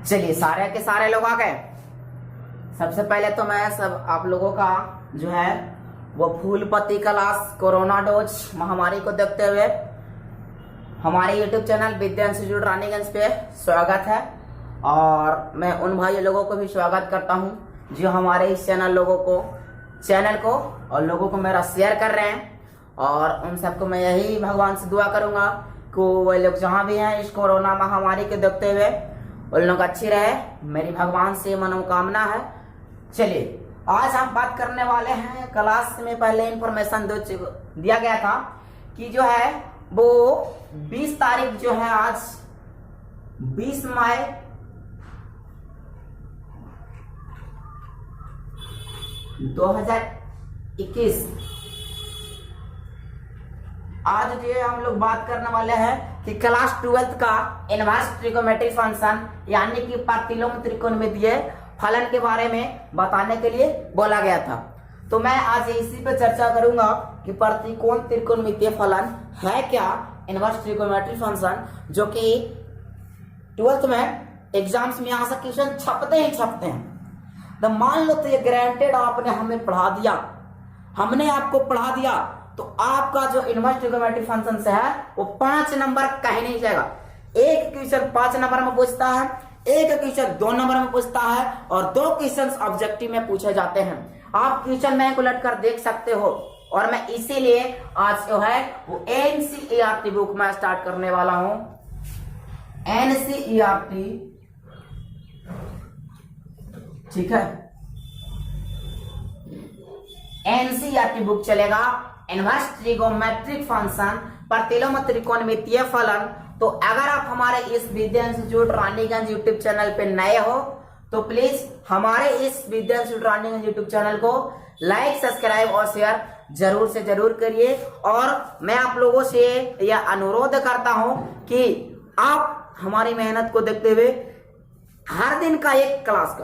चलिए सारे के सारे लोग आ गए। सबसे पहले तो मैं सब आप लोगों का जो है वो फूलपति क्लास कोरोना डोज महामारी को देखते हुए हमारे YouTube चैनल विद्या इंस्टीट्यूट रानीगंज पे स्वागत है। और मैं उन भाई लोगों को भी स्वागत करता हूं जो हमारे इस चैनल को और लोगों को मेरा शेयर कर रहे हैं। और उन सबको मैं यही भगवान से दुआ करूंगा कि वो लोग जहां भी हैं इस कोरोना महामारी को देखते हुए उन लोग अच्छी रहे, मेरी भगवान से मनोकामना है। चलिए आज हम बात करने वाले हैं, क्लास में पहले इंफॉर्मेशन दिया गया था कि जो है वो 20 तारीख जो है आज 20 मई 2021 आज जो हम लोग बात करने वाले हैं कि क्लास 12th का इनवर्स ट्रिगोनोमेट्री फंक्शन यानी कि प्रतिलोम त्रिकोणमितीय फलन के बारे में बताने के लिए बोला गया था। तो मैं आज इसी पे चर्चा करूंगा कि प्रतिकोण त्रिकोणमितीय फलन है क्या, इनवर्स ट्रिगोनोमेट्री फंक्शन, जो कि 12th में एग्जाम्स में यहाँ से क्वेश्चन छपते हैं। तो मान लो तो ये ग्रांटेड आपने हमें पढ़ा दिया, हमने आपको पढ़ा दिया, तो आपका जो इनवर्स ट्रिगोनोमेट्री फंक्शन से है वो 5 नंबर कहीं नहीं जाएगा। एक क्वेश्चन 5 नंबर में पूछता है, एक क्वेश्चन 2 नंबर में पूछता है और 2 क्वेश्चन ऑब्जेक्टिव में पूछे जाते हैं। आप क्वेश्चन में उलट कर देख सकते हो। और मैं इसीलिए आज जो है वो एनसीईआरटी बुक में स्टार्ट करने वाला हूं। एनसीईआरटी, ठीक है, एनसीईआरटी बुक चलेगा, इनवर्स ट्रिगोनोमेट्रिक फंक्शन प्रतिलोम त्रिकोणमितीय फलन। तो अगर आप हमारे इस Vidya institute Raniganj YouTube channel पे नए हो तो प्लीज हमारे इस Vidya institute Raniganj YouTube channel को लाइक, सब्सक्राइब और शेयर जरूर से जरूर करिए। और मैं आप लोगों से यह अनुरोध करता हूं कि आप हमारी मेहनत को देखते हुए हर दिन का एक क्लास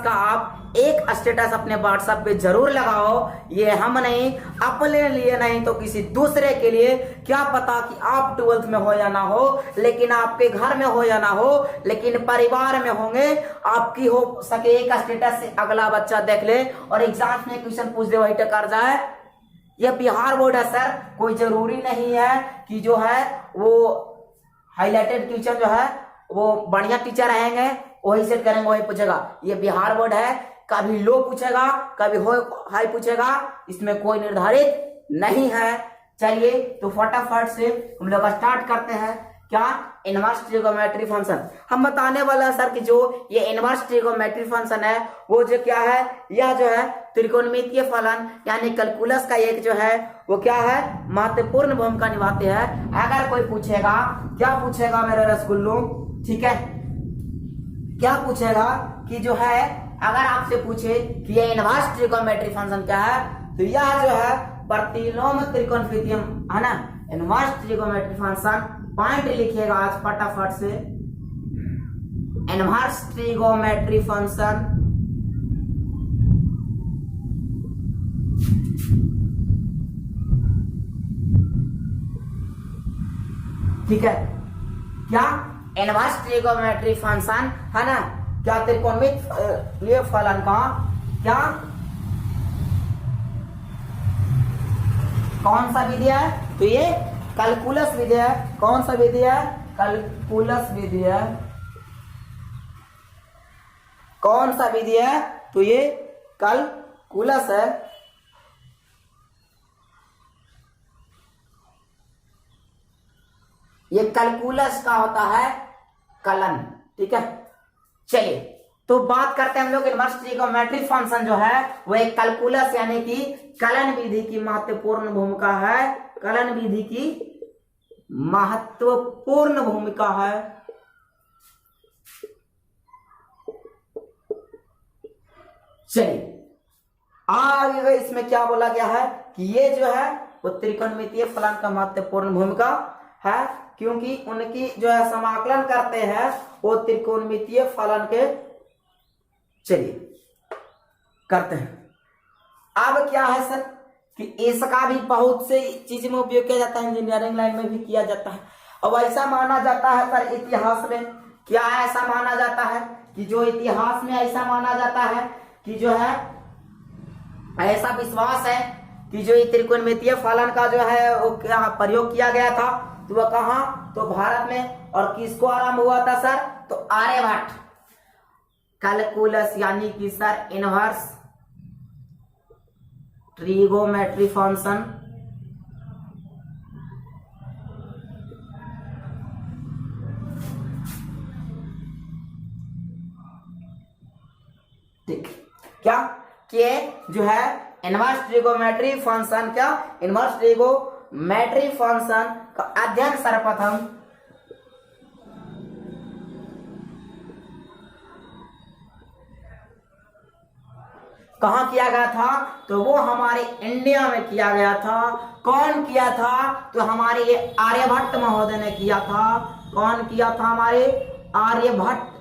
का आप एक स्टेटस अपने व्हाट्सएप पे जरूर लगाओ। ये हम नहीं, अपने लिए नहीं तो किसी दूसरे के लिए। क्या पता कि आप 12th में हो या ना हो, लेकिन आपके घर में हो या ना हो, लेकिन परिवार में होंगे, आपकी हो सके एक स्टेटस से अगला बच्चा देख ले और एग्जाम में क्वेश्चन पूछ दे, वही टकर जाए। यह बिहार बोर्ड है सर, कोई जरूरी नहीं है कि जो है वो हाईलाइटेड टीचर जो है वो बढ़िया टीचर रहेंगे, वही सेट करेंगे, वही पूछेगा। ये बिहार बोर्ड है, कभी लो पूछेगा, कभी हाई पूछेगा, इसमें कोई निर्धारित नहीं है। चलिए तो फटाफट से हम लोग स्टार्ट करते हैं। क्या, इनवर्स ट्रिगोनोमेट्री फंक्शन हम बताने वाला है सर कि जो ये इनवर्स ट्रिगोनोमेट्री फंक्शन है वो जो क्या है, यह जो है त्रिकोणमितीय फलन यानी कैलकुलस का एक जो है वो क्या है, महत्वपूर्ण भूमिका निभाते हैं। अगर कोई पूछेगा, क्या पूछेगा मेरे रसगुल्लो, ठीक है, क्या पूछेगा कि जो है अगर आपसे पूछे कि ये इनवर्स ट्रिगोनोमेट्री फंक्शन क्या है, तो यह जो है प्रतिलोम त्रिकोणमितीय है ना, इनवर्स ट्रिगोनोमेट्री फंक्शन। पॉइंट लिखिएगा आज फटाफट से, इनवर्स ट्रिगोनोमेट्री फंक्शन ठीक है। क्या, इनवर्स ट्रिगोनोमेट्री फंक्शन है ना, क्या त्रिकोणमितीय फलन का क्या कौन सा विधि है, तो ये कैलकुलस विधि है। कौन सा विधि है, कैलकुलस विधि है। कौन सा विधि है, तो ये कैलकुलस है। ये कैलकुलस का होता है कलन, ठीक है। चलिए तो बात करते हैं हम लोग इनवर्स ट्रिगोनोमेट्री फंक्शन जो है वो एक कैलकुलस यानी कि कलन विधि की महत्वपूर्ण भूमिका है। कलन विधि की महत्वपूर्ण भूमिका है। चलिए आगे इसमें क्या बोला गया है कि ये जो है वो त्रिकोणमितीय फलन का महत्वपूर्ण भूमिका है, क्योंकि उनकी जो है समाकलन करते हैं वो त्रिकोणमितीय फलन के, चलिए करते हैं। अब क्या है सर कि इसका भी बहुत से चीज में उपयोग किया जाता है, इंजीनियरिंग लाइन में भी किया जाता है। अब ऐसा माना जाता है सर इतिहास में, क्या ऐसा माना जाता है कि जो इतिहास में ऐसा माना जाता है कि जो है ऐसा विश्वास है कि जो ये त्रिकोणमितीय फलन का जो है वो क्या प्रयोग किया गया था, तो वह कहाँ, तो भारत में। और किसको आरंभ हुआ था सर, तो आर्यभट्ट। कैलकुलस यानी कि सर इनवर्स ट्रिगोमेट्री फंक्शन, ठीक क्या कि जो है इनवर्स ट्रिगोमेट्री फंक्शन, क्या इनवर्स ट्रिगोमेट्री फंक्शन का अध्ययन सर्वप्रथम कहाँ किया गया था, तो वो हमारे इंडिया में किया गया था। कौन किया था, तो हमारे ये आर्यभट्ट महोदय ने किया था। कौन किया था, हमारे आर्यभट्ट।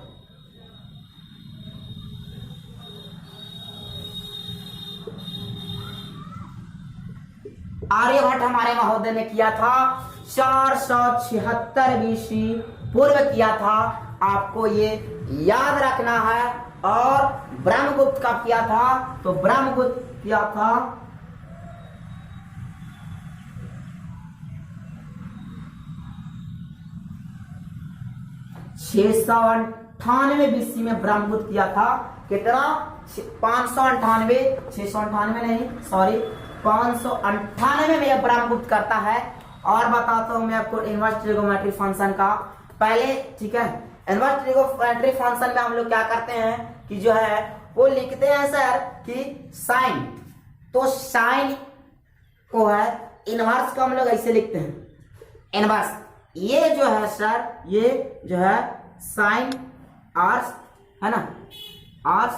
आर्यभट्ट हमारे महोदय ने किया था 476 बीसी पूर्व किया था, आपको ये याद रखना है। और ब्रह्मगुप्त का किया था, तो ब्रह्मगुप्त किया था 698 बीसी में ब्रह्मगुप्त किया था। कितना, 598, 698 नहीं सॉरी 598 में यह ब्रह्मगुप्त करता है। और बताता हूं मैं आपको इनवर्स ट्रिगोमेट्री फंक्शन का पहले, ठीक है। इनवर्स ट्रिगोमेट्री फंक्शन में हम लोग क्या करते हैं कि जो है वो लिखते हैं सर कि साइन, तो साइन को है इनवर्स को हम लोग ऐसे लिखते हैं इनवर्स। ये जो है सर, ये जो है साइन आर्स है ना, आर्स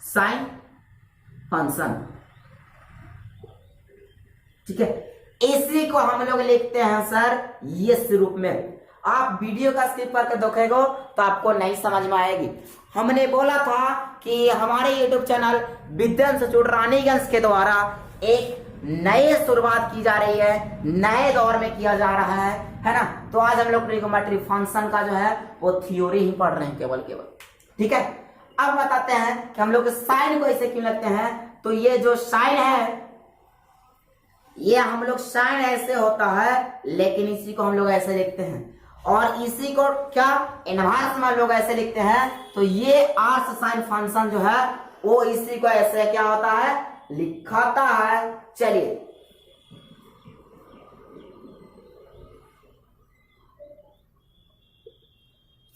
साइन फंक्शन, ठीक है। इसी को हम लोग लिखते हैं सर इस रूप में। आप वीडियो का स्किप करके देखेगो तो आपको नहीं समझ में आएगी। हमने बोला था कि हमारे यूट्यूब चैनल विद्या इंस्टीट्यूट रानीगंज के द्वारा एक नए शुरुआत की जा रही है, नए दौर में किया जा रहा है ना। तो आज हम लोग ट्रिगोमेट्री फंक्शन का जो है वो थ्योरी ही पढ़ रहे हैं केवल, ठीक है। अब बताते हैं कि हम लोग साइन को ऐसे क्यों लिखते हैं। तो ये जो साइन है, ये हम लोग साइन ऐसे होता है, लेकिन इसी को हम लोग ऐसे लिखते हैं। और इसी को क्या इनवर्स में हम लोग ऐसे लिखते हैं। तो ये आर्स साइन फंक्शन जो है वो इसी को ऐसे क्या होता है, लिखाता है। चलिए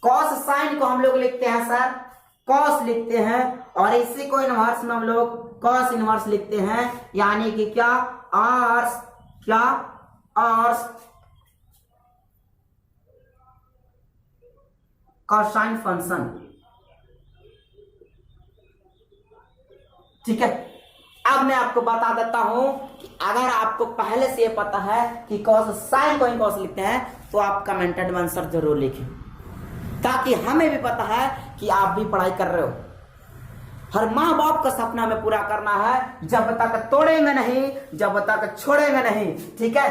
कॉस साइन को हम लोग लिखते हैं सर कॉस लिखते हैं, और इसी को इनवर्स में हम लोग कॉस इनवर्स लिखते हैं, यानी कि क्या आर्स, क्या आर्स कोसाइन फंक्शन, ठीक है। अब मैं आपको बता देता हूं कि अगर आपको पहले से ये पता है कि कॉस साइन को कॉस लिखते हैं, तो आप कमेंटेड में आंसर जरूर लिखें, ताकि हमें भी पता है कि आप भी पढ़ाई कर रहे हो। हर माँ बाप का सपना हमें पूरा करना है, जब तक तोड़ेंगे नहीं, जब तक छोड़ेंगे नहीं, ठीक है।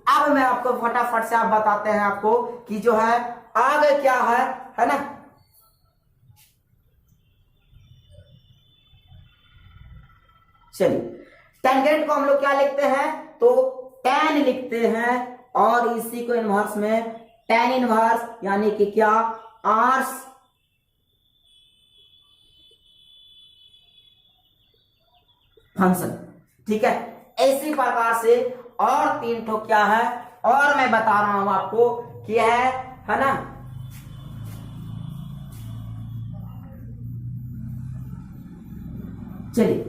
अब मैं आपको फटाफट से आप बताते हैं आपको कि जो है आगे क्या है ना। चलिए टेंजेंट को हम लोग क्या लिखते हैं, तो टेन लिखते हैं, और इसी को इनवर्स में टेन इनवर्स, यानी कि क्या आर्स फंक्शन, ठीक है। इसी प्रकार से और तीन ठो क्या है, और मैं बता रहा हूं आपको क्या है ना। चलिए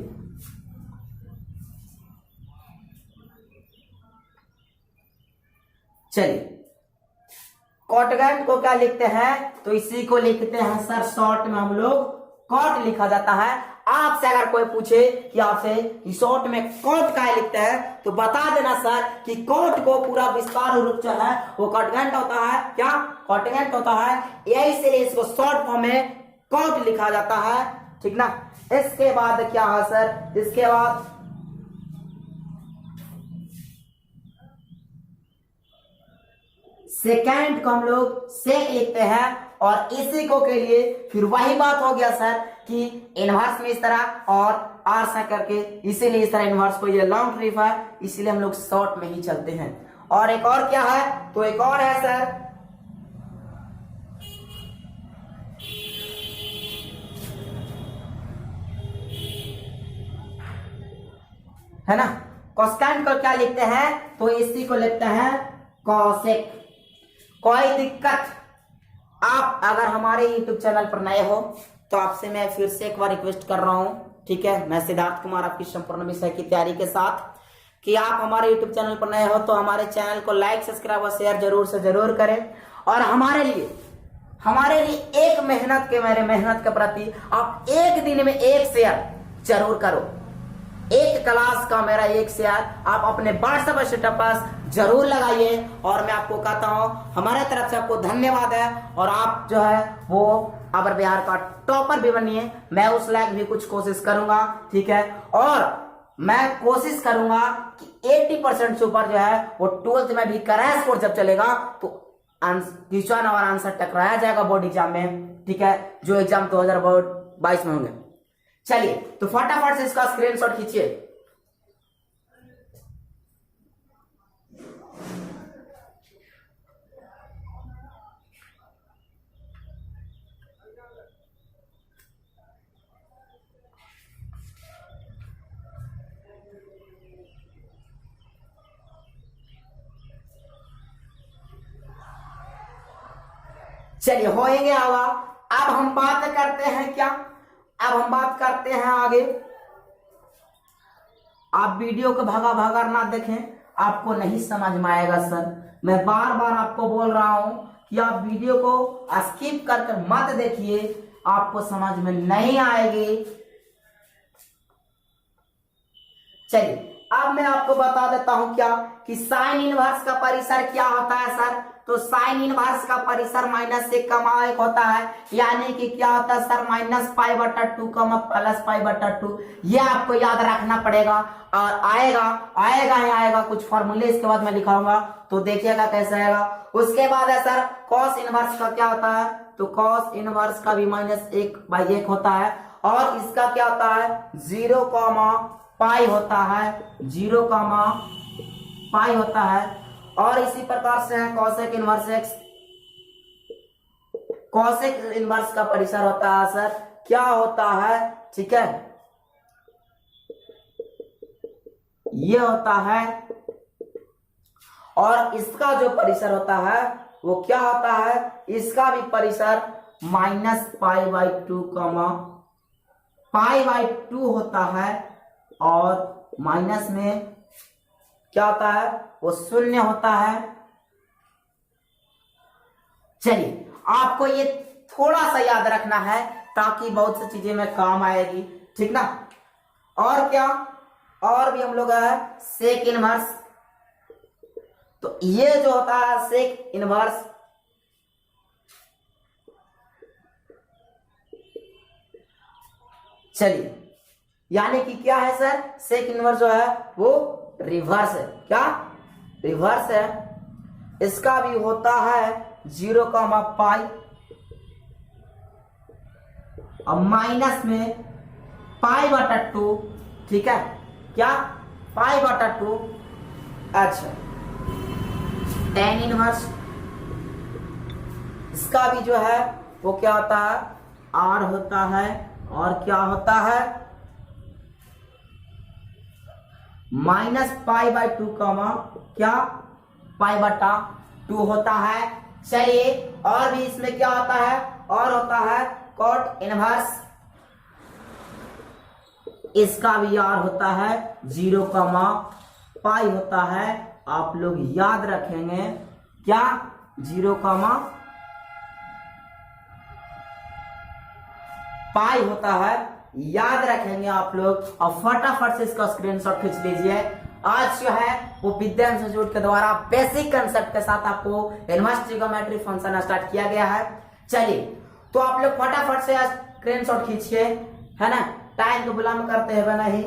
कॉटगैंट को क्या लिखते हैं, तो इसी को लिखते हैं सर शॉर्ट में हम लोग कॉट लिखा जाता है। आपसे अगर कोई पूछे कि आपसे शॉर्ट में कॉट का लिखते हैं, तो बता देना सर कि कॉट को पूरा विस्तार रूप जो है वो कॉटगैंट होता है, क्या कॉटगैंट होता है, यही से इसको शॉर्ट फॉर्म में कॉट लिखा जाता है, ठीक ना। इसके बाद क्या है सर, इसके बाद सेकेंड को हम लोग सेक लिखते हैं, और इसी को के लिए फिर वही बात हो गया सर कि इनवर्स में इस तरह और आर से करके, इसीलिए इस तरह इनवर्स को, ये लॉन्ग ट्रिप है इसीलिए हम लोग शॉर्ट में ही चलते हैं। और एक और क्या है, तो एक और है सर, है ना, कोसेकेंड को क्या लिखते हैं, तो इसी को लिखते हैं कोसेक। कोई दिक्कत, आप अगर हमारे YouTube चैनल पर नए हो तो आपसे मैं फिर से एक बार रिक्वेस्ट कर रहा हूं, ठीक है, मैं सिद्धार्थ कुमार आपकी संपूर्ण विषय की तैयारी के साथ, कि आप हमारे YouTube चैनल पर नए हो तो हमारे चैनल को लाइक, सब्सक्राइब और शेयर जरूर से जरूर करें। और हमारे लिए एक मेहनत के प्रति आप एक दिन में एक शेयर जरूर करो। एक क्लास का मेरा एक शेयर आप अपने व्हाट्सएप स्टेटस जरूर लगाइए, और मैं आपको कहता हूं हमारे तरफ से आपको धन्यवाद है। और आप जो है वो अबर बिहार का टॉपर भी बनिए, मैं उस लायक भी कुछ कोशिश करूंगा, ठीक है। और मैं कोशिश करूंगा कि 80% से ऊपर जो है वो 12th में भी क्रैश कोर्स जब चलेगा तो क्वेश्चन और आंसर टकराया जाएगा बोर्ड एग्जाम में, ठीक है, जो एग्जाम 2022 में होंगे। चलिए तो फटाफट से इसका स्क्रीनशॉट खींचिए। चलिए होएंगे आवा। अब हम बात करते हैं क्या, अब हम बात करते हैं आगे। आप वीडियो को भागा भागा ना देखें, आपको नहीं समझ में आएगा सर। मैं बार बार आपको बोल रहा हूं कि आप वीडियो को स्किप कर मत देखिए, आपको समझ में नहीं आएगी। चलिए अब मैं आपको बता देता हूं क्या कि साइन इनवर्स का परिसर क्या होता है सर। तो साइन इनवर्स का परिसर -1 होता है, यानी कि क्या होता है सर, -π/2 +π/2। ये आपको याद रखना पड़ेगा। और आएगा कुछ फॉर्मूले इसके बाद मैं लिखाऊंगा, तो देखिएगा कैसे आएगा। उसके बाद है सर कॉस इनवर्स का क्या होता है, तो कॉस इनवर्स का भी -1/1 होता है। और इसका क्या होता है, 0, होता है, 0, होता है। और इसी प्रकार से है cosec inverse x. Cosec inverse का परिसर होता है सर, क्या होता है, ठीक है, ये होता है। और इसका जो परिसर होता है वो क्या होता है, इसका भी परिसर -π/2, π/2 होता है। और माइनस में क्या होता है, वो 0 होता है। चलिए आपको ये थोड़ा सा याद रखना है ताकि बहुत सी चीजें में काम आएगी, ठीक ना। और क्या, और भी हम लोग है सेक इनवर्स। तो ये जो होता है सेक इनवर्स, चलिए यानी कि क्या है सर, सेक इनवर्स जो है वो रिवर्स है। क्या, रिवर्स है। इसका भी होता है 0, और माइनस में π/2, ठीक है, क्या, π/2। अच्छा tan इनवर्स, इसका भी जो है वो क्या होता है, r होता है। और क्या होता है, -π/2, क्या, π/2 होता है। चलिए और भी इसमें क्या होता है, और होता है कॉट इनवर्स। इसका भी r होता है, 0, होता है। आप लोग याद रखेंगे क्या, 0, होता है, याद रखेंगे आप लोग। और फटाफट से इसका स्क्रीनशॉट खींच लीजिए। आज जो है वो विद्या इंस्टीट्यूट के द्वारा बेसिक कंसेप्ट के साथ आपको इनवर्स ट्रिगोनोमेट्री फंक्शन स्टार्ट किया गया है। चलिए तो आप लोग फटाफट से स्क्रीनशॉट खींचिए, है ना, टाइम को विलंब करते हुए नहीं।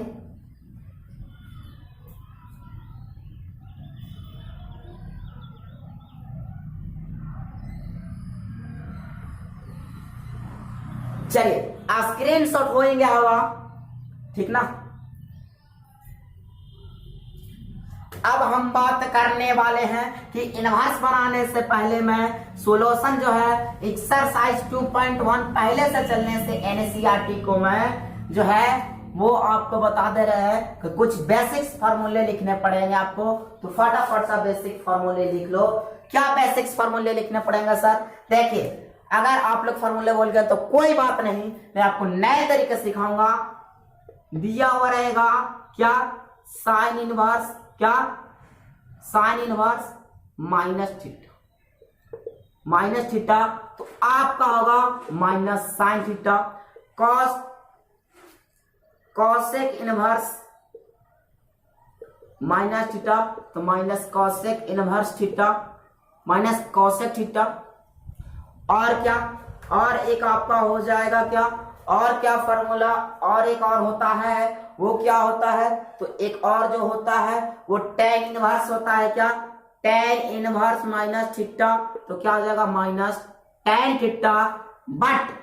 चलिए स्क्रीनशॉट होएंगे हवा, ठीक ना। अब हम बात करने वाले हैं कि इनवर्स बनाने से पहले मैं सॉल्यूशन जो है एक्सरसाइज 2.1 पहले से चलने से एनसीईआरटी को मैं जो है वो आपको बता दे रहे हैं कि कुछ बेसिक्स फार्मूले लिखने पड़ेंगे आपको। तो फटाफट सा बेसिक फार्मूले लिख लो। क्या बेसिक्स फार्मूले लिखने पड़ेंगे सर? देखिए अगर आप लोग फार्मूले बोल गए तो कोई बात नहीं, मैं आपको नए तरीके सिखाऊंगा। दिया हुआ रहेगा क्या? साइन इनवर्स, क्या? Sine inverse minus theta, minus theta तो आपका होगा minus sine theta. Cos, cosec inverse minus theta तो minus cosec inverse theta, minus cosec theta. और क्या? और एक आपका हो जाएगा क्या? और क्या फॉर्मूला? और एक और होता है, वो क्या होता है? तो एक और जो होता है वो टेन इनवर्स होता है। क्या? टेन इनवर्स माइनस थीटा तो क्या हो जाएगा? Minus tan theta. बट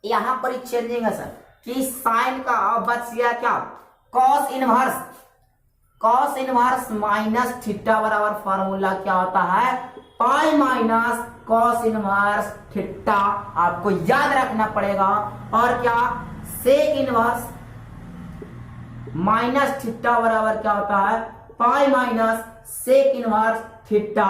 यहां पर चेंजिंग है सर कि साइन का अब बच गया क्या? Cos inverse, cos inverse minus theta बराबर फॉर्मूला क्या होता है? Pi minus cos inverse theta. आपको याद रखना पड़ेगा। और क्या? सेक इनवर्स माइनस थीटा बराबर क्या होता है? Pi minus sec inverse theta.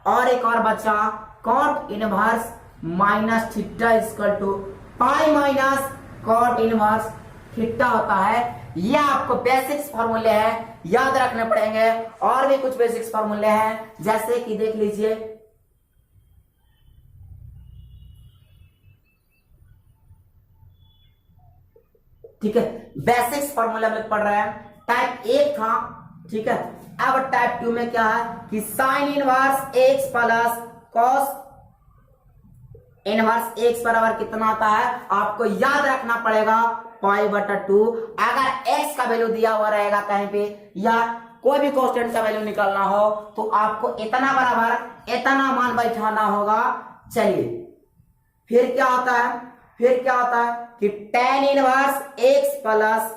और एक और बचा cot inverse minus theta equal to pi minus cot inverse theta होता है। ये आपको बेसिक्स फॉर्मूले हैं, याद रखने पड़ेंगे। और भी कुछ बेसिक्स फॉर्मूले हैं जैसे कि देख लीजिए, ठीक है। बेसिक्स फॉर्मूला में पढ़ रहे हैं। टाइप 1 था, ठीक है। अब टाइप 2 में क्या है कि sine inverse x plus cos inverse x बराबर कितना आता है? आपको याद रखना पड़ेगा पाई बटा 2। अगर एक्स का वैल्यू दिया हुआ रहेगा कहीं पे या कोई भी कांस्टेंट का वैल्यू निकालना हो तो आपको इतना बराबर इतना मान बैठाना होगा। चलिए फिर क्या होता है? फिर क्या होता है कि tan inverse x plus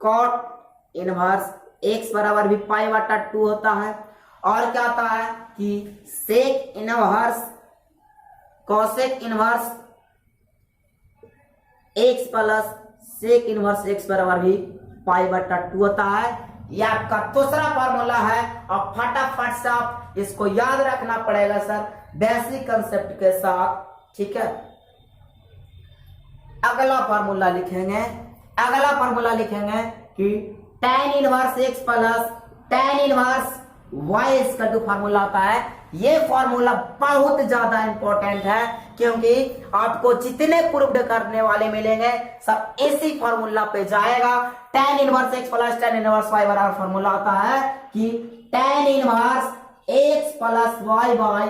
cot inverse x बराबर भी पाई बटा 2 होता है। और क्या होता है कि sec inverse cosec inverse x plus sec inverse x बराबर भी पाई बटा 2 होता है। यह आपका दूसरा फॉर्मूला है और फटाफट से आप इसको याद रखना पड़ेगा सर बेसिक कंसेप्ट के साथ, ठीक है। अगला फार्मूला लिखेंगे, अगला फार्मूला लिखेंगे कि tan inverse x plus tan inverse y इसका जो फार्मूला होता है, ये फार्मूला बहुत ज्यादा इंपॉर्टेंट है क्योंकि आपको जितने प्रूव्ड करने वाले मिलेंगे सब इसी फार्मूला पे जाएगा। tan inverse x plus tan inverse y बराबर फार्मूला होता है कि tan inverse x plus y by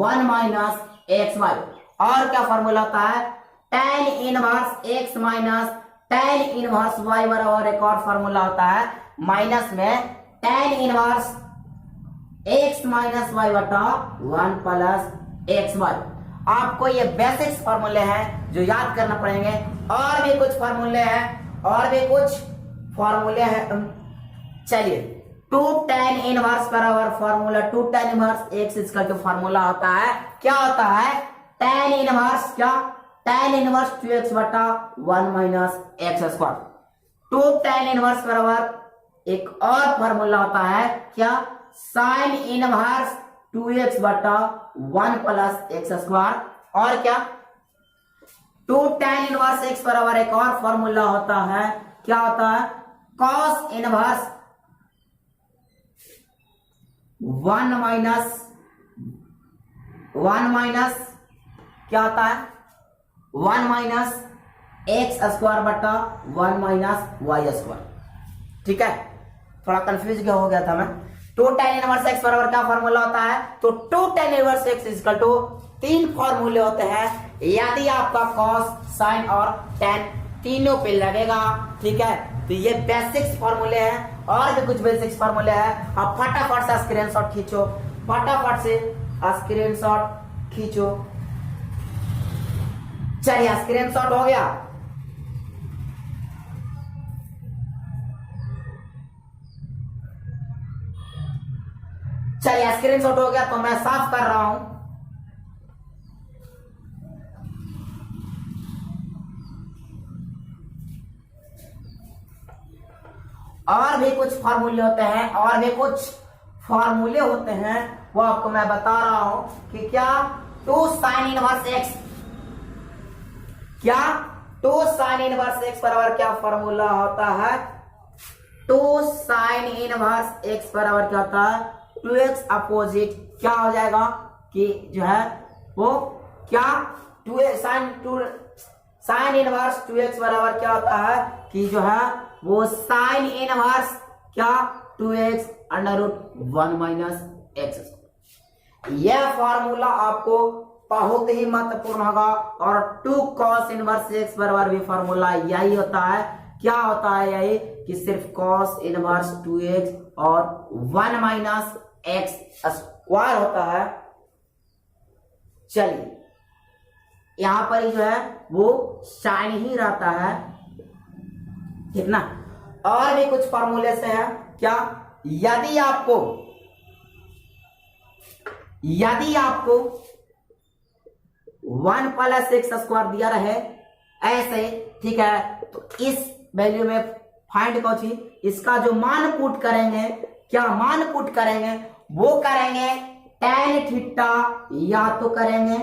1 minus x y. और क्या फार्मूला होता है? tan inverse x minus tan inverse y बराबर एक और फार्मूला होता है माइनस में tan inverse x minus y बटा 1 प्लस एक्स वाई। आपको ये बेसिक्स फार्मूले हैं जो याद करना पड़ेंगे। और भी कुछ फार्मूले हैं, और भी कुछ फार्मूले हैं। चलिए 2 tan इनवर्स बराबर फार्मूला 2 tan इनवर्स x इसका जो फार्मूला होता है क्या होता है? tan इनवर्स क्या? tan इनवर्स 2x बटा 1 minus x square. 2 tan inverse बराबर एक और फार्मूला होता है क्या? साइन इनवर्स 2x बटा 1 प्लस एक्स स्क्वायर। और क्या? 2 tan इनवर्स x बराबर एक और फार्मूला होता है क्या होता है? cos इनवर्स 1 माइनस क्या होता है? 1 माइनस एक्स स्क्वायर बटा 1 माइनस वाई स्क्वायर। ठीक है, थोड़ा कंफ्यूज हो गया था मैं। 2 tan इनवर्स x बराबर क्या फॉर्मूला होता है? तो 2 tan inverse x equal to 3 फॉर्मूले होते हैं। यदि आपका cos, sin और tan तीनों पे लगेगा, ठीक है, तो ये बेसिक्स फॉर्मूले हैं। और भी कुछ बेसिक्स फॉर्मूले हैं, आप फटाफट से स्क्रीनशॉट खींचो, फटाफट से स्क्रीनशॉट खींचो। चलिए स्क्रीनशॉट हो गया। चलिए स्क्रीनशॉट हो गया तो मैं साफ कर रहा हूं। और भी कुछ फॉर्मूले होते हैं, और भी कुछ फॉर्मूले होते हैं, वो आपको मैं बता रहा हूं कि क्या 2 sin इनवर्स x, क्या 2 sin इनवर्स x बराबर क्या फॉर्मूला होता है? 2 sin इनवर्स x बराबर क्या होता है? 2x अपोजिट क्या हो जाएगा कि जो है वो क्या 2 sin इनवर्स 2x बराबर क्या होता है कि जो है वो sin इनवर्स क्या 2x under root 1 minus x। यह फॉर्मूला आपको बहुत ही महत्वपूर्ण होगा। और 2 cos इनवर्स x बराबर भी फॉर्मूला यही होता है। क्या होता है यही कि सिर्फ cos इनवर्स 2x और 1 माइनस x स्क्वायर होता है। चलिए यहां पर जो है वो साइन ही रहता है, ठीक ना। और भी कुछ फॉर्मूले से है क्या, यदि आपको 1 प्लस एक्स स्क्वायर दिया रहे ऐसे, ठीक है, तो इस वैल्यू में फाइंड कौची इसका जो मान पुट करेंगे, क्या मान पुट करेंगे, वो करेंगे tan थीटा या तो करेंगे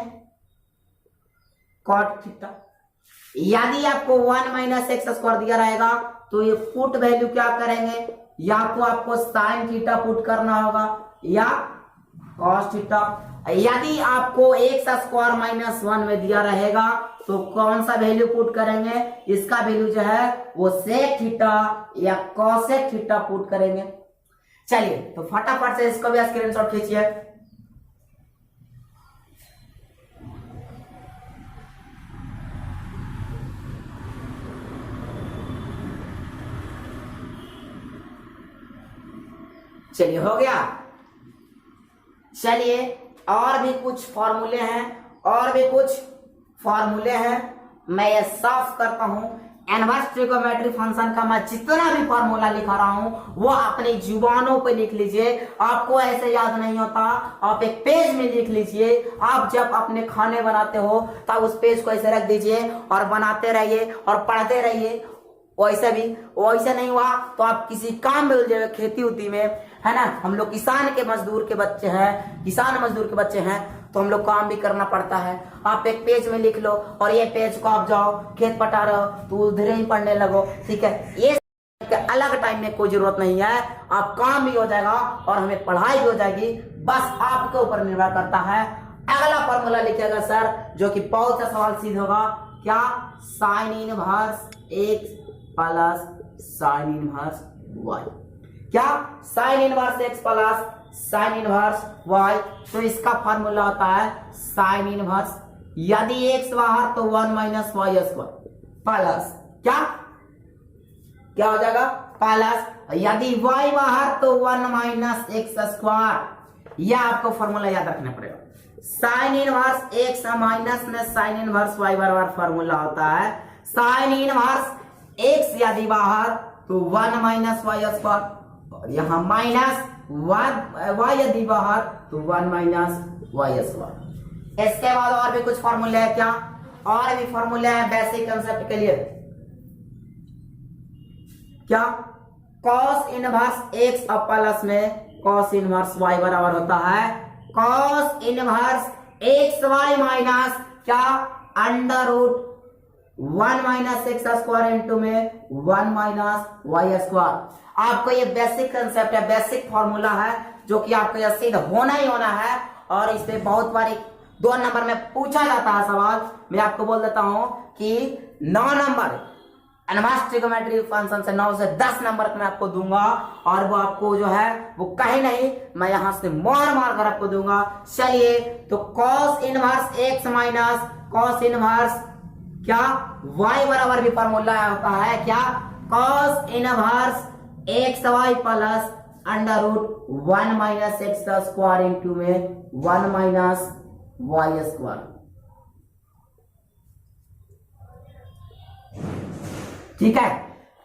cot थीटा। यदि आपको 1 माइनस एक्स स्क्वायर दिया रहेगा तो ये पुट वैल्यू क्या करेंगे, या तो आपको साइन थीटा पुट करना होगा या cos थीटा। यदि आपको एक्स स्क्वायर माइनस 1 में दिया रहेगा तो कौन सा वैल्यू पुट करेंगे, इसका वैल्यू जो है वो सेक थीटा या cosec थीटा पुट करेंगे। चलिए तो फटाफट से इसको भी स्क्रीनशॉट खींचिए। चलिए हो गया। चलिए और भी कुछ फॉर्मूले हैं, मैं ये साफ करता हूं। इनवर्स ट्रिगोनोमेट्री फंक्शन का मैं जितना भी फॉर्मूला लिखा रहा हूं वो अपनी जुबानों पे लिख लीजिए। आपको ऐसे याद नहीं होता, आप एक पेज में लिख लीजिए। आप जब अपने खाने बनाते हो तब उस पेज को ऐसे रख दीजिए और बनाते रहिए और पढ़ते रहिए। वैसे नहीं हुआ तो आप किसी काम में उलझे, खेती उती में, है ना। हम लोग किसान मजदूर के बच्चे हैं तो हम लोग काम भी करना पड़ता है। आप एक पेज में लिख लो और ये पेज को आप जाओ खेत पटा रहे हो तो उधर ही पढ़ने लगो, ठीक है। ये अलग टाइम में कोई जरूरत नहीं है, आप काम भी हो जाएगा और हमें पढ़ाई भी हो जाएगी, बस आपके ऊपर निर्भर करता है। अगला फॉर्मूला लिखिएगा सर, जो कि बहुत सा सवाल सीधा होगा, क्या sine inverse x plus sine inverse y, क्या sine inverse x plus sine inverse y। तो इसका फॉर्मूला होता है साइन इनवर्स, यदि x बाहर तो 1 माइनस वाई स्क्वायर प्लस क्या हो जाएगा प्लस, यदि y बाहर तो 1 माइनस एक्स स्क्वायर। यह आपको फॉर्मूला याद रखना पड़ेगा। साइन इनवर्स x माइनस में साइन इनवर्स y बराबर फॉर्मूला होता है साइन इनवर्स x यदि बाहर तो 1 माइनस वाई स्क्वायर, और यहां माइनस y यदि बाहर तो 1 माइनस वाई स्क्वायर। इसके बाद और भी कुछ फॉर्मूले हैं, क्या और भी फॉर्मूले हैं बेसिक कंसेप्ट के लिए। क्या cos इनवर्स x अब प्लस में cos इनवर्स y बराबर होता है cos inverse x Y minus क्या under root 1 minus x square into में 1 माइनस वाई स्क्वायर। आपको ये बेसिक कंसेप्ट है, बेसिक फॉर्मूला है, जो कि आपको यह सिद्ध होना ही होना है। और इससे बहुत बार 2 नंबर में पूछा जाता है सवाल। मैं आपको बोल देता हूं कि 9 नंबर इनवर्स ट्रिगोनोमेट्री फंक्शन से 9 से 10 नंबर मैं आपको दूंगा, और वो आपको जो है वो कहीं नहीं, मैं यहां से मार कर आपको दूंगा। चलिए तो cos inverse x minus cos inverse क्या y बराबर भी फॉर्मूला होता है, क्या cos inverse x y plus under root 1 minus x square into में 1 माइनस वाई स्क्वायर। ठीक है,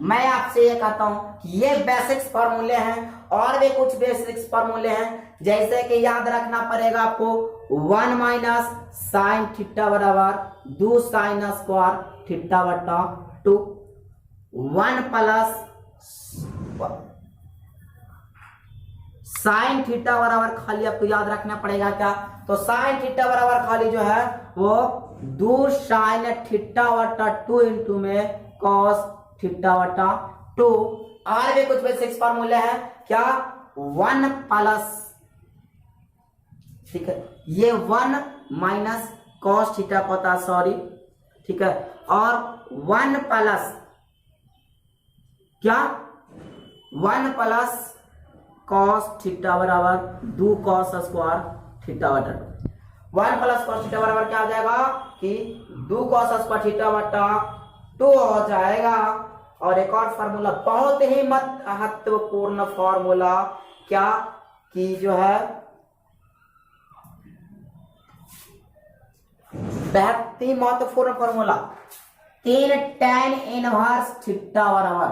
मैं आपसे ये कहता हूं कि ये बेसिक्स फॉर्मूले हैं और भी कुछ बेसिक्स फॉर्मूले हैं, जैसे कि याद रखना पड़ेगा आपको 1 माइनस साइन थीटा बराबर 2 साइन स्क्वायर थीटा बटा 2, 1 प्लस साइन थीटा बराबर खाली आपको याद रखना पड़ेगा क्या, तो साइन थीटा बराबर खाली जो है वो 2 साइन थीटा बटा 2 इंटू में कॉस थीटा बटा 2। और भी कुछ बेसिक्स फॉर्मूले हैं क्या, 1 प्लस, ठीक है, ये 1 माइनस कॉस थीटा का होता है, सॉरी, ठीक है, और 1 प्लस क्या, 1 प्लस कॉस थीटा बराबर 2 कॉस स्क्वायर थीटा बटा 2। 1 प्लस कॉस थीटा बराबर क्या हो जाएगा कि 2 कॉस स्क्वायर थीटा बटा 2 हो जाएगा। और एक और फार्मूला बहुत ही महत्वपूर्ण फार्मूला क्या कि जो है बहुत ही महत्वपूर्ण फार्मूला 3 tan इनवर्स थीटा बराबर,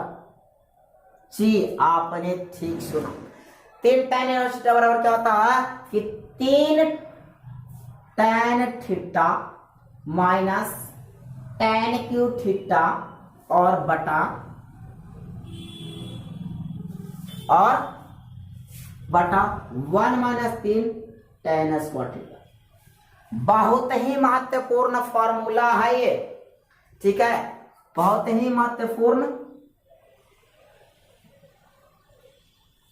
जी आपने ठीक सुना, 3 tan इनवर्स थीटा बराबर क्या होता है कि 3 tan theta minus tan cube theta और बटा 1 माइनस 3 tan स्क्वायर थीटा। बहुत ही महत्वपूर्ण फॉर्मूला है ये, ठीक है, बहुत ही महत्वपूर्ण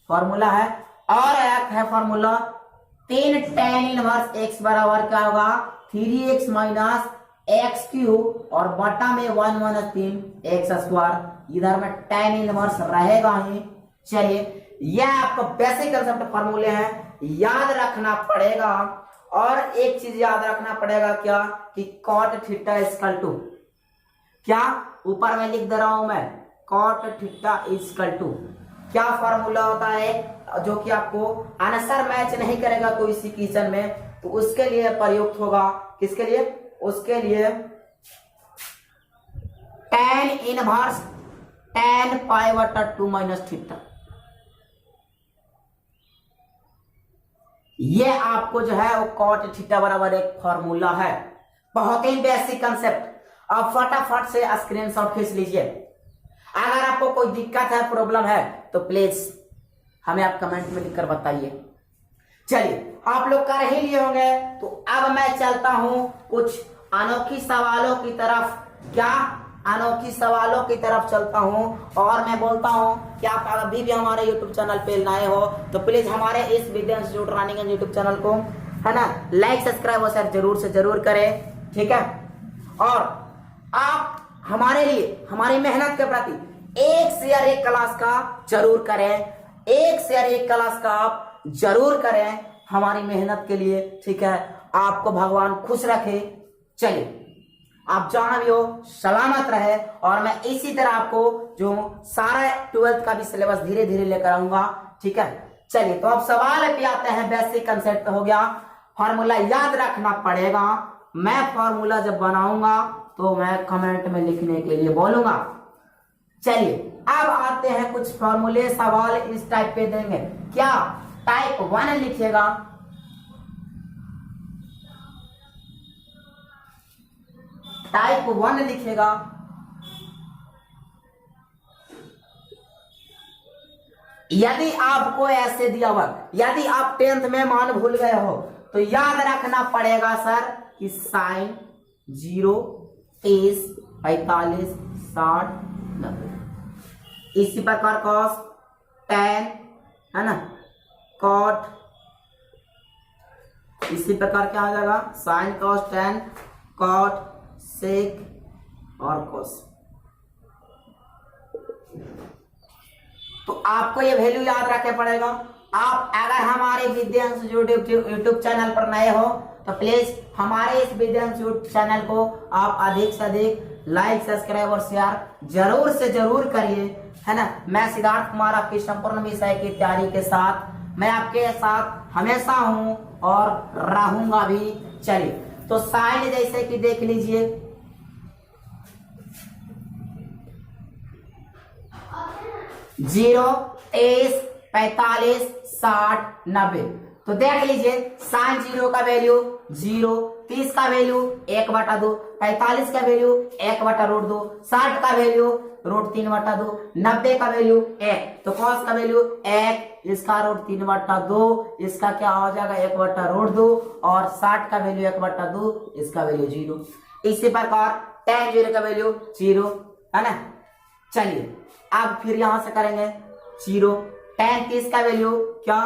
फॉर्मूला है। और एक है फॉर्मूला 3 tan इनवर्स x बराबर क्या होगा 3x माइनस एक्स क्यूब और बटा में 1 माइनस 3 एक्स स्क्वायर, इधर में tan इनवर्स रहेगा ही। चलिए यह आपको बेसिक कंसेप्ट फॉर्मूले हैं, याद रखना पड़ेगा। और एक चीज याद रखना पड़ेगा क्या कि cot थीटा इक्वल टू क्या, ऊपर में लिख दे रहा हूं मैं, cot थीटा इक्वल टू क्या फॉर्मूला होता है जो कि आपको आंसर मैच नहीं करेगा तो इसी क्वेश्चन में, तो उसके लिए प्रयुक्त होगा, किसके लिए, उसके लिए tan इनवर्स tan पाई बटा 2 माइनस थीटा। ये आपको जो है वो cot थीटा बराबर एक फॉर्मूला है, बहुत ही बेसिक कंसेप्ट। अब फटाफट से स्क्रीनशॉट खींच लीजिए। अगर आपको कोई दिक्कत है, प्रॉब्लम है तो प्लीज हमें आप कमेंट में लिखकर बताइए। चलिए आप लोग कर ही लिए होंगे, तो अब मैं चलता हूं कुछ अनोखी सवालों की तरफ, क्या अनोखी सवालों की तरफ चलता हूं। और मैं बोलता हूं कि आप अभी भी हमारे YouTube चैनल पे नए हो तो प्लीज हमारे इस Vidya institute running and YouTube channel को है ना लाइक सब्सक्राइब और शेयर जरूर से जरूर करें, ठीक है। और आप हमारे लिए हमारी मेहनत के प्रति 1 शेयर 1 क्लास का जरूर करें, 1 शेयर 1 क्लास का आप जरूर करें हमारी मेहनत के लिए, ठीक है। आपको भगवान खुश रखे। चलिए आप जहां भी हो सलामत रहे, और मैं इसी तरह आपको जो सारा 12th का भी सिलेबस धीरे धीरे लेकर आऊंगा, ठीक है। चलिए तो अब सवाल पे आते हैं। बेसिक कंसेप्ट हो गया, फॉर्मूला याद रखना पड़ेगा। मैं फॉर्मूला जब बनाऊंगा तो मैं कमेंट में लिखने के लिए बोलूंगा। चलिए अब आते हैं कुछ फॉर्मूले, सवाल इस टाइप पे देंगे, क्या टाइप 1 लिखिएगा, टाइप 1 लिखिएगा। यदि आपको ऐसे दिया हुआ, यदि आप 10th में मान भूल गए हो तो याद रखना पड़ेगा सर कि साइन 0 30 45 60 90, इसी प्रकार कॉस tan है ना, कॉट, इसी प्रकार क्या हो जाएगा साइन कॉस tan, कॉट, सेक और कोस। तो आपको ये वैल्यू याद रखना पड़ेगा। आप अगर हमारे विद्या इंस्टीट्यूट यूट्यूब चैनल पर नए हो तो प्लीज हमारे इस विद्या इंस्टीट्यूट चैनल को आप अधिक से अधिक लाइक सब्सक्राइब और शेयर जरूर से जरूर करिए, है ना। मैं सिद्धार्थ कुमार आपकी संपूर्ण विषय की तैयारी के साथ मैं आपके साथ हमेशा हूं और रहूंगा भी। चलिए तो साइन जैसे कि देख लीजिए, 0, 23, 45, 60, 90। तो देख लीजिए साइन 0 का वैल्यू 0, 30 का वैल्यू 1/2, 45 का वैल्यू 1/√2, 60 का वैल्यू √3/2, 90 का वैल्यू 1। तो कॉस का वैल्यू 1, इसका √3/2, इसका क्या हो जाएगा 1/√2 और 60 का वैल्यू 1/2, इसका वैल्यू 0। इसी प्रकार tan 0 का वैल्यू 0 है ना। चलिए अब फिर यहां से करेंगे 0, tan 30 का वैल्यू क्या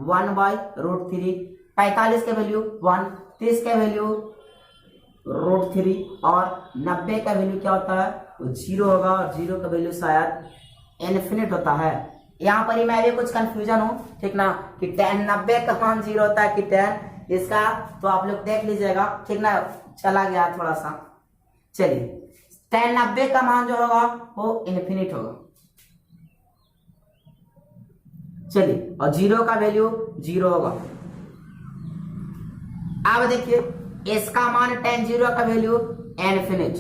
1/√3, 45 का वैल्यू 1, 30 का वैल्यू √3 और 90 का वैल्यू क्या होता है 0 होगा और 0 का वैल्यू शायद इनफिनिट होता है। यहाँ पर ही मैं भी कुछ कंफ्यूजन हूँ, ठीक ना, कि tan 90 का मान 0 होता है कि tan इसका, तो आप लोग देख लीजिएगा, ठीक ना। चला गया थोड़ा सा। चलिए tan 90 का मान जो होगा वो इनफिनिट होगा। चलिए और 0 का वैल्यू 0 होगा। अब देखिए इसका मान tan 0 का वैल्यू इनफिनिट,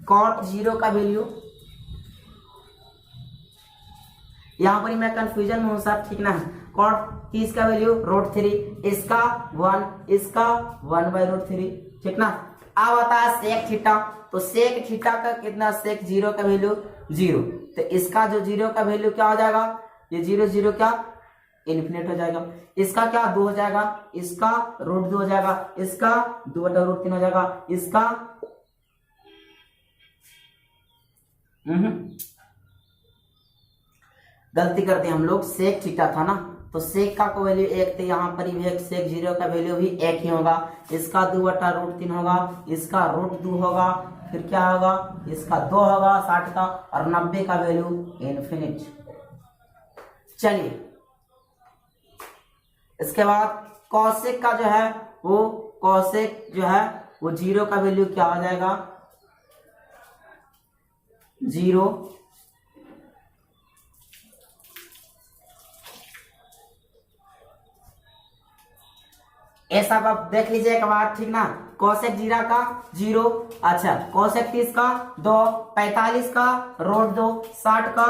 cot 0 का वैल्यू, यहां पर ही मैं कंफ्यूजन में हूं सर, ठीक ना। cot 30 का वैल्यू √3, इसका 1, इसका 1/√3, ठीक ना। अब आता है sec थीटा, तो sec थीटा का कितना, sec 0 का वैल्यू 0, तो इसका जो 0 का वैल्यू क्या हो जाएगा, ये 0 0 क्या इनफिनिट हो जाएगा। इसका क्या 2 हो जाएगा, इसका √2 हो जाएगा, इसका 2/√3 हो जाएगा, इसका गलती करते हैं हम लोग, sec थीटा था ना, तो sec का वैल्यू 1, तो यहाँ पर भी sec 0 का वैल्यू भी 1 ही होगा। इसका 2/√3 होगा, इसका √2 होगा, फिर क्या होगा, इसका 2 होगा 60 का, और 90 का वैल्यू इनफिनिट। चलिए इसके बाद cosec का जो है वो, cosec जो है वो 0 का वैल्यू क्या हो जाएगा 0, ऐसा आप देख लीजिए एक बार, ठीक ना। cosec 0 का 0, अच्छा cosec 30 का 2, 45 का √2, 60 का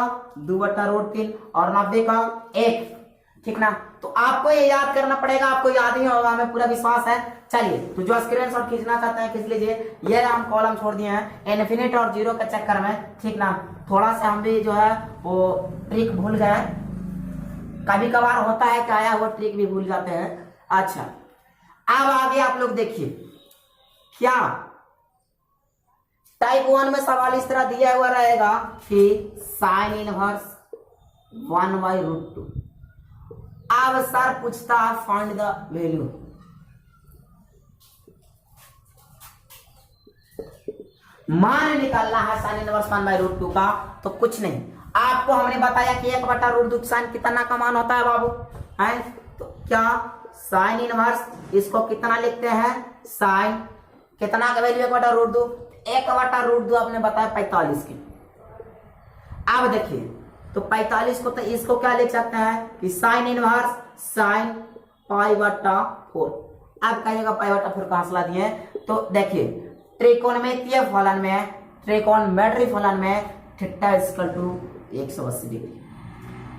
2/√3 और 90 का 1, ठीक ना। तो आपको ये याद करना पड़ेगा, आपको याद ही होगा, हमें पूरा विश्वास है। चलिए तो जो स्क्रीनशॉट खींचना चाहते हैं खींच लीजिए। ये हम कॉलम छोड़ दिए हैं इनफिनिट और 0 के चक्कर में, ठीक ना। थोड़ा सा हम भी जो है वो ट्रिक भूल गए, कभी कभार होता है क्या, आया वो ट्रिक भी भूल जाते हैं। अच्छा अब आगे आप लोग देखिए, क्या टाइप 1 में सवाल इस तरह दिया हुआ रहेगा कि साइन इनवर्स 1/√2। अब सर पूछता है फाइंड द वैल्यू। मान निकालना है साइन इनवर्स 1/√2 का, तो कुछ नहीं, आपको हमने बताया कि 1/√2 साइन कितना का मान होता है बाबू, है। तो क्या साइन इनवर्स इसको कितना लिखते हैं, साइन कितना का वैल्यू 1/√2, 1/√2 आपने बताया 45 के। अब देखिए तो 45 को, तो इसको क्या लिख सकते हैं कि साइन इनवर्स साइन π/4। अब कहिएगा π/4 कहां से ला दिए, तो देखिए त्रिकोणमितीय फलन में, त्रिकोणमितीय फलन में थीटा = 180 डिग्री।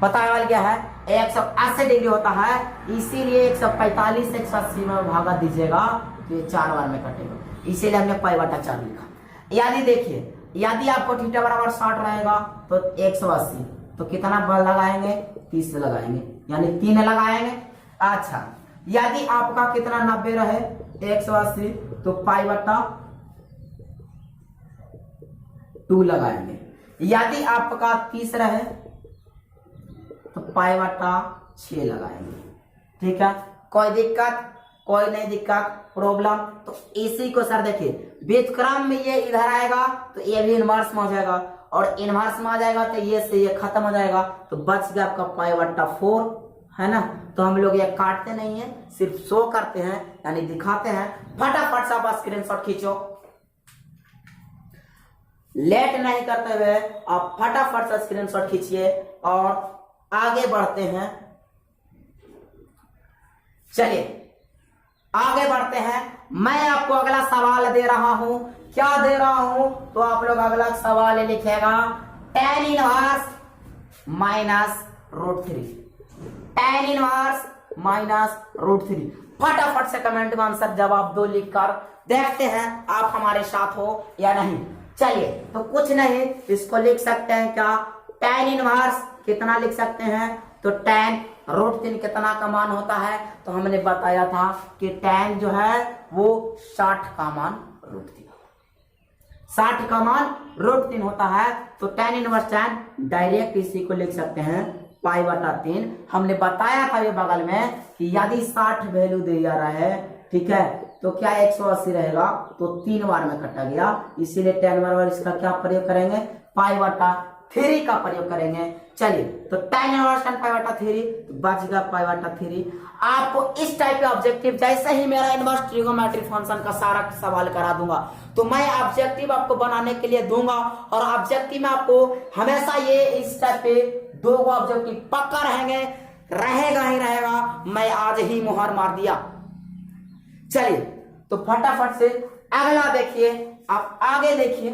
पता है क्या है, 180 डिग्री होता है, इसीलिए 145 से 180 में भागा दीजिएगा तो ये 4 बार में कटेगा, इसीलिए हमने π/4 लिखा। यदि देखिए यदि आपको थीटा बराबर 60 रहेगा तो 180, तो कितना बल लगाएंगे, 30 लगाएंगे, यानी 3 लगाएंगे। अच्छा यदि आपका कितना 90 रहे 180, तो π/2 लगाएंगे। यदि आपका 30 रहे तो π/6 लगाएंगे, ठीक है। कोई दिक्कत, कोई नहीं दिक्कत, प्रॉब्लम। तो इसी को सर देखिए व्युत्क्रम में ये इधर आएगा तो ये भी इनवर्स में हो जाएगा, और इनवर्स में आ जाएगा तो ये से ये खत्म हो जाएगा, तो बच गया आपका π/4, है ना। तो हम लोग ये काटते नहीं है, सिर्फ शो करते हैं, यानी दिखाते हैं। फटाफट से आप स्क्रीनशॉट खींचो, लेट नहीं करते हुए आप फटाफट से स्क्रीनशॉट खींचिए और आगे बढ़ते हैं। चलिए आगे बढ़ते हैं। मैं आपको अगला सवाल दे रहा हूं, क्या दे रहा हूं, तो आप लोग अगला सवाल लिखेगा tan inverse minus √3, tan inverse minus √3। फटाफट से कमेंट में आंसर जवाब दो लिखकर, देखते हैं आप हमारे साथ हो या नहीं। चलिए, तो कुछ नहीं, इसको लिख सकते हैं क्या, tan इनवर्स कितना लिख सकते हैं, तो tan √3 कितना का मान होता है, तो हमने बताया था कि tan जो है वो 60 का मान √3, 60 का मान √3 होता है। तो tan इनवर्स tan डायरेक्ट इसी को लिख सकते हैं π/3। हमने बताया था ये बगल में कि यदि 60 वैल्यू दे जा रहा है, ठीक है, तो क्या 180 रहेगा, तो 3 बार में कटा गया, इसीलिए tan बराबर इसका क्या प्रयोग करेंगे, π/3 का प्रयोग करेंगे। चलिए, तो tan इनवर्स tan π/3 बच गया π/3। आपको इस टाइप के ऑब्जेक्टिव जैसे ही मेरा इनवर्स ट्रिगोनोमेट्रिक फंक्शन का सारा सवाल करा दूंगा, तो मैं ऑब्जेक्टिव आपको बनाने के लिए दूंगा, और ऑब्जेक्टिव में आपको हमेशा ये इस टाइप पे 2 ऑब्जेक्टिव पक्का रहेगा ही रहेगा। मैं आज ही मुहर मार दिया। चलिए, तो फटाफट से अगला देखिए, आप आगे देखिए,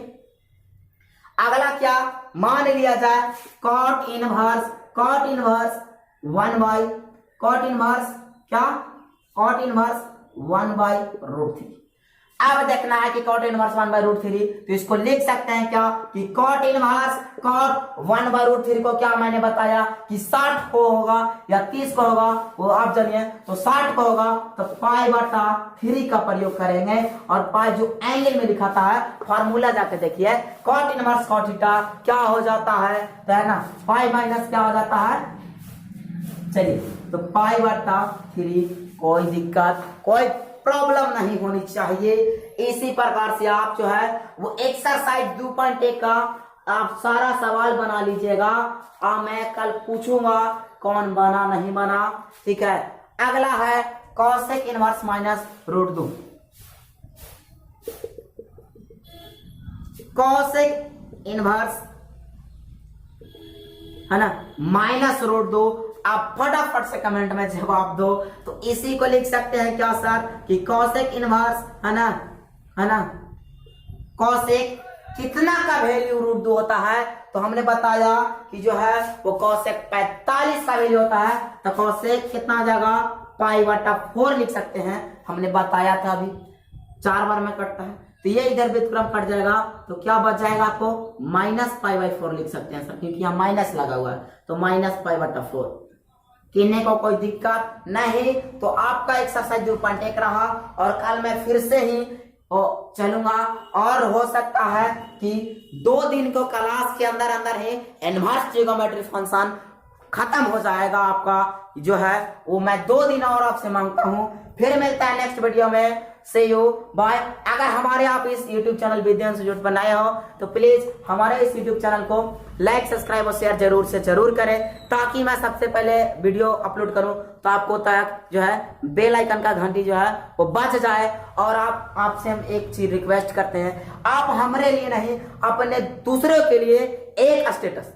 अगला क्या मान लिया जाए, cot इनवर्स 1/√3। अब देखना है कि cot इनवर्स 1/√3, तो इसको लिख सकते हैं क्या, कि cot इनवर्स cot 1/√3 को क्या मैंने बताया कि 60 को होगा या 30 को होगा, वो आप जानिए, तो 60 को होगा तो π/3 का प्रयोग करेंगे, और पाई जो एंगल में दिखाता है, फॉर्मूला जाके देखिए, cot इनवर्स cot थीटा क्या हो जाता है, तो है ना, पाई माइनस क्या हो जाता है। चलिए, तो π/3, कोई दिक्कत कोई प्रॉब्लम नहीं होनी चाहिए। इसी प्रकार से आप जो है वो एक्सरसाइज 2.1 का आप सारा सवाल बना लीजिएगा, और मैं कल पूछूंगा कौन बना नहीं बना, ठीक है। अगला है cosec inverse minus √2, cosec inverse है ना माइनस √2। आप फटाफट से कमेंट में जवाब दो। तो इसी को लिख सकते हैं क्या सर, कि कॉसेक इनवर्स है ना कॉसेक कितना का वैल्यू √2 होता है, तो हमने बताया कि जो है वो कॉसेक 45 का वैल्यू होता है, तो कॉसेक कितना आ जाएगा, π/4 लिख सकते हैं। हमने बताया था अभी 4 बार में कटता है, तो ये इधर व्युत्क्रम कट जाएगा, तो क्या बच जाएगा आपको, -π/4 लिख सकते हैं सर, क्योंकि यहाँ माइनस लगा हुआ है, तो -π/4। किन्ने को कोई दिक्कत नहीं, तो आपका एक्सरसाइज 2.1 रहा, और कल मैं फिर से ही चलूंगा, और हो सकता है कि 2 दिन को क्लास के अंदर ही इनवर्स ट्रिगोनोमेट्रिक फंक्शन खत्म हो जाएगा आपका जो है वो। मैं 2 दिन और आपसे मांगता हूं। फिर मिलता है नेक्स्ट वीडियो में। से यू बाय। अगर हमारे आप इस YouTube चैनल विद्या इंस्टीट्यूट पर नए हो तो प्लीज हमारे इस YouTube चैनल को लाइक, सब्सक्राइब और शेयर जरूर से जरूर करें, ताकि मैं सबसे पहले वीडियो अपलोड करूं तो आपको तक जो है बेल आइकन का घंटी जो है वो बज जाए। और आपसे हम एक चीज रिक्वेस्ट करते हैं, आप हमारे लिए नहीं अपने दूसरों के लिए एक स्टेटस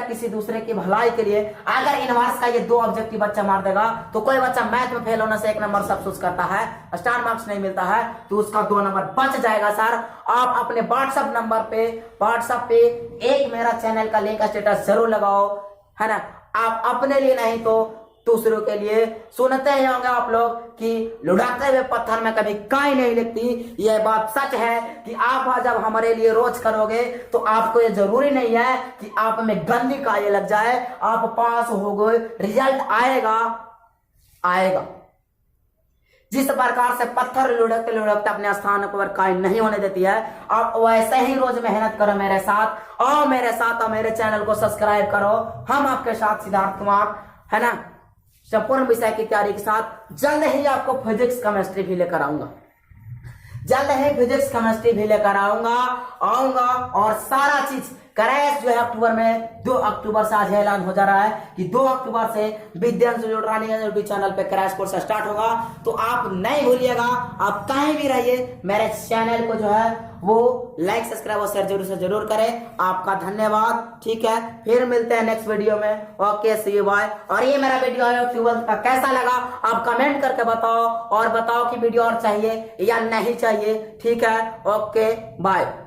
किसी दूसरे की भलाई के लिए, अगर इनवर्स का ये 2 ऑब्जेक्टिव बच्चा मार देगा तो कोई बच्चा मैथ में फेल होने से 1 नंबर से अफसोस करता है, स्टार मार्क्स नहीं मिलता है, तो उसका 2 नंबर बच जाएगा सर। आप अपने व्हाट्सएप पे एक मेरा चैनल का लिंक स्टेटस जरूर लगाओ, है ना। आप अपने लिए नहीं तो दूसरों के लिए। सुनते ही होंगे आप लोग कि लुढ़कते हुए पत्थर में कभी काई नहीं लगती, यह बात सच है कि आप जब हमारे लिए रोज करोगे तो आपको ये जरूरी नहीं है कि आप में गंदी काई लग जाए, आप पास हो गए, रिजल्ट आएगा। जिस प्रकार से पत्थर लुढ़कते लुढ़कते अपने स्थान पर काई नहीं होने देती है, आप वैसे ही रोज मेहनत करो मेरे साथ, और मेरे चैनल को सब्सक्राइब करो। हम आपके साथ सिद्धार्थ कुमार, है ना, संपूर्ण विषय की तैयारी के साथ जल्द ही आपको फिजिक्स केमिस्ट्री भी लेकर आऊंगा, और सारा चीज क्रैश जो है अक्टूबर में 2 अक्टूबर से आज ऐलान हो जा रहा है कि 2 अक्टूबर से विद्या इंस्टीट्यूट यूट्यूब चैनल पे क्रैश कोर्स स्टार्ट होगा। तो आप नहीं भूलिएगा, आप कहीं भी रहिए मेरे चैनल को जो है वो लाइक, सब्सक्राइब और शेयर जरूर से जरूर करें। आपका धन्यवाद। ठीक है, फिर मिलते हैं नेक्स्ट वीडियो में। Okay, see you bye. और ये मेरा वीडियो है 12th का कैसा लगा आप कमेंट करके बताओ, और बताओ कि वीडियो और चाहिए या नहीं चाहिए। ठीक है, ओके बाय।